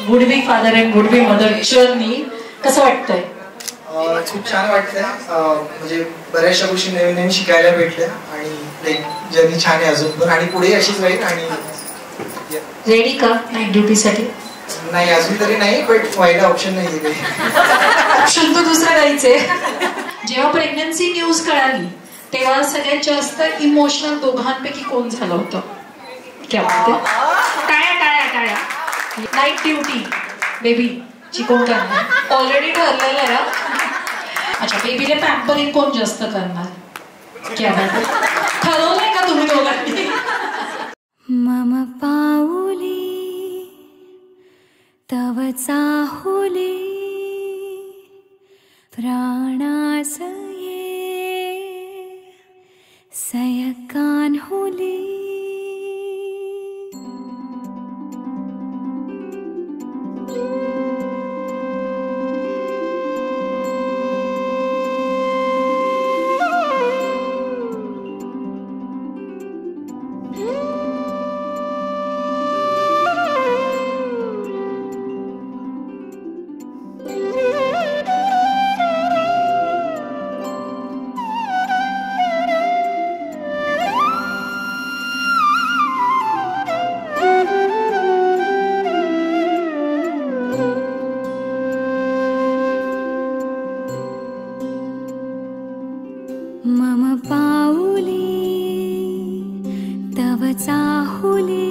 Would be father and would be mother journey कसं वाटतंय? खूप छान वाटतंय. म्हणजे बऱ्याचशा गोष्टी नवीन नवीन शिकायला भेटल्या आणि लाईक जर्नी छान आहे अजून पण आणि पुढे अशीच राहील. आणि रेडी का नाईट ड्युटीसाठी? नाही अजून तरी नाही, बट व्हायला ऑप्शन नाही आहे. ऑप्शन तर दुसरा द्यायचे. जेव्हा प्रेग्नन्सी न्यूज कळाली तेव्हा सगळ्यात जास्त इमोशनल दोघांपैकी कोण झालं होतं? क्या टाळ्या टाळ्या टाळ्या. नाईट ड्युटी बेबी ची कोण करणार? ऑलरेडी ठरलेलं आहे. अच्छा, बेबीला पॅम्परिंग कोण जास्त करणार? क्या ठरवलंय का तुम्ही दोघांनी? मम पाऊली तव चाहुली प्राणासये सयकान्हुली. मम पाऊली तव चाहुली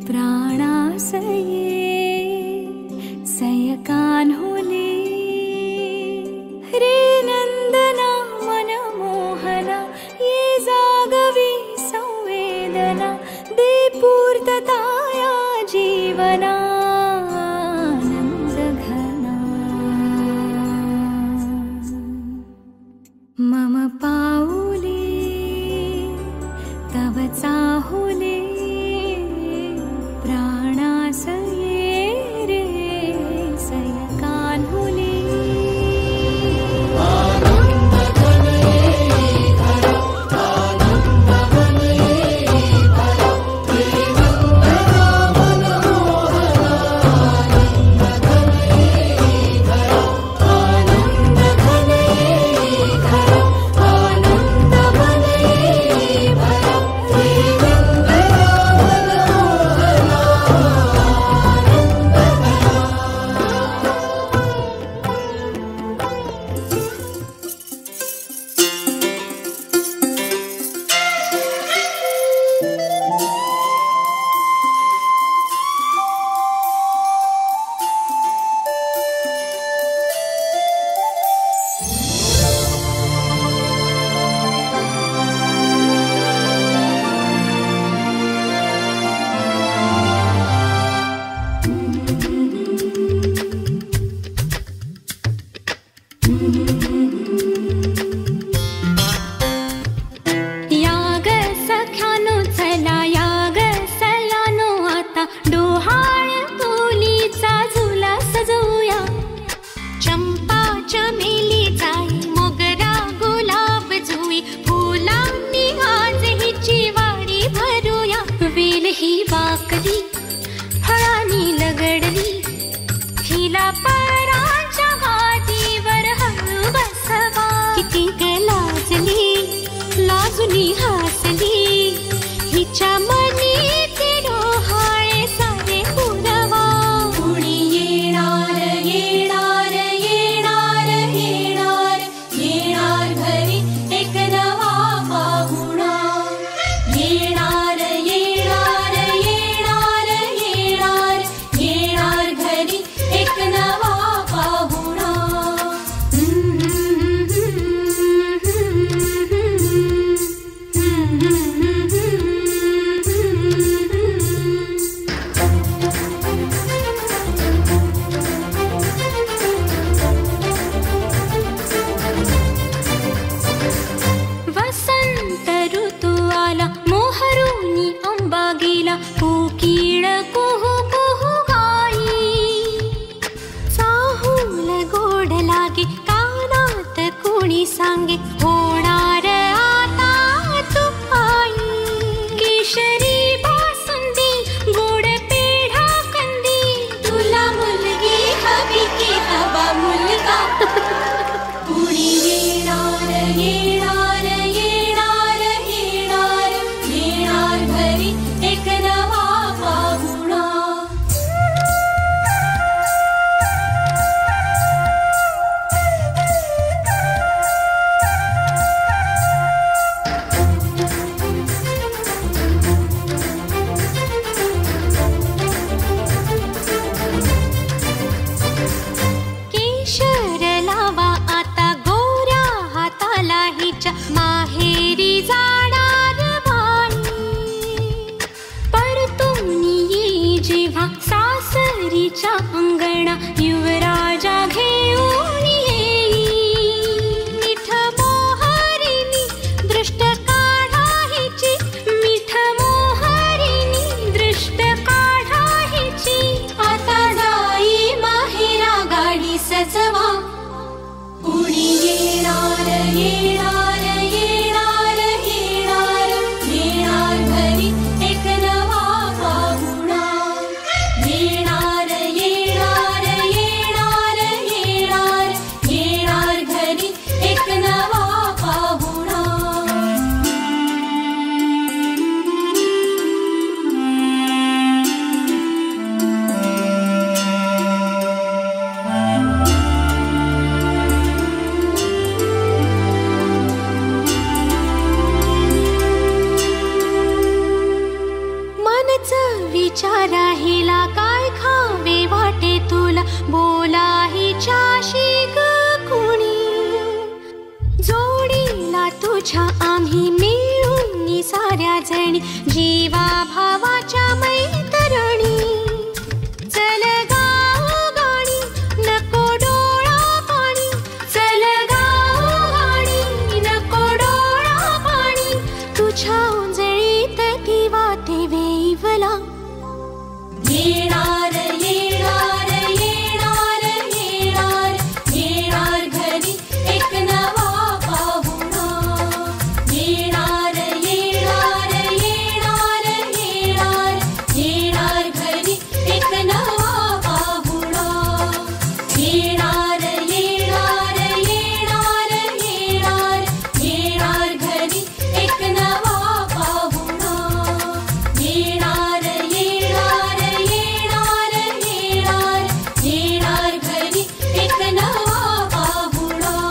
प्राणासये सयकान्हुली. रे नंदना मनमोहना ये जागवी संवेदना दे पूर्तताया जीवना. मम पाऊली तव चाहुली प्राणासये राणीच्या अंगणा युवराजा घेऊन येई मिठ मोहरिणी दृष्ट काढायची मिठ मोहरिणी दृष्ट काढायची आता जाई माहेरा गाडी सजवा कुणी येणार येणार येणार येणार येणार घरी एक नवा पाहुणा येणार येणार येणार येणार येणार घरी एक नवा पाहुणा मनच विचारा हिला काय खावे वाटे तुला बोला हिच्याशी ग कुणी जोडीला तुझ्या आम्ही मिळून साऱ्या जणी जीवा भावाच्या मैत्रिणी चल गाव गाणी नको डोळा पाणी चल गाव गाणी नको डोळा पाणी तुझ्या उंजळीत ती वाटे वेईवला येणार येणार येणार येणार येणार घरी एक नवा पाहुणा येणार येणार येणार येणार येणार घरी एक नवा पाहुणा येणार येणार येणार येणार येणार घरी एक नवा पाहुणा येणार येणार येणार येणार येणार घरी एक नवा पाहुणा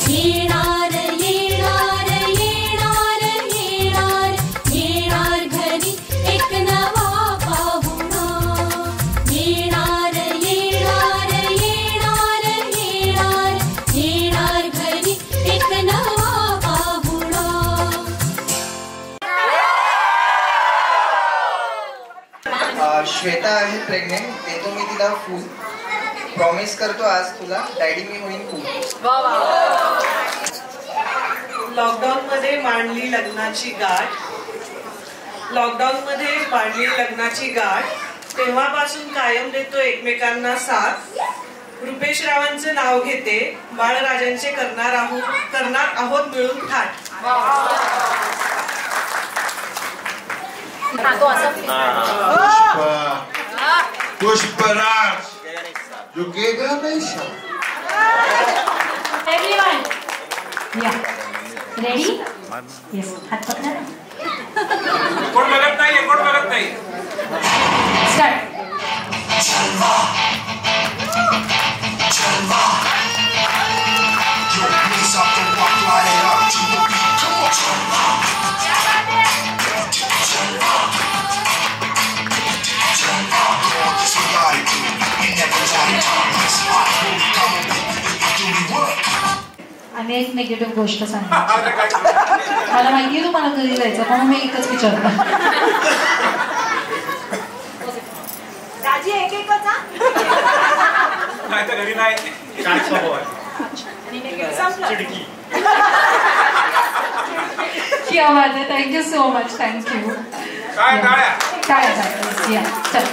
येणार येणार येणार येणार येणार घरी एक नवा पाहुणा येणार येणार येणार येणार येणार घरी एक नवा पाहुणा श्वेता आहे प्रेग्नेंट, देतो मी तिला फूल. प्रॉमिस करतो आज तुला डॅडी मी होईन फूल. लॉकडाऊन मध्ये मांडली लग्नाची गाठ लॉकडाऊन मध्ये मांडली लग्नाची गाठ तेव्हापासून कायम देतो एकमेकांना साथ. रुपेश रावांचं नाव घेते बाळराजांचे करणार आहोत मिळून थाट. पुष्पराज झुकेगा नहीं साला. Everyone, yeah, ready? Yes, हात पकडा. कोण बघत नाही. Start. आणि एक निगेटिव्ह गोष्ट सांग. मला माहिती तुम्हाला घरी जायचं म्हणून मी एकच विचारलं. राजी एक एकच नाही तर घरी नाही. क्या बात आहे. Thank you so much. थँक्यू. काय टाळ्या. काय चल.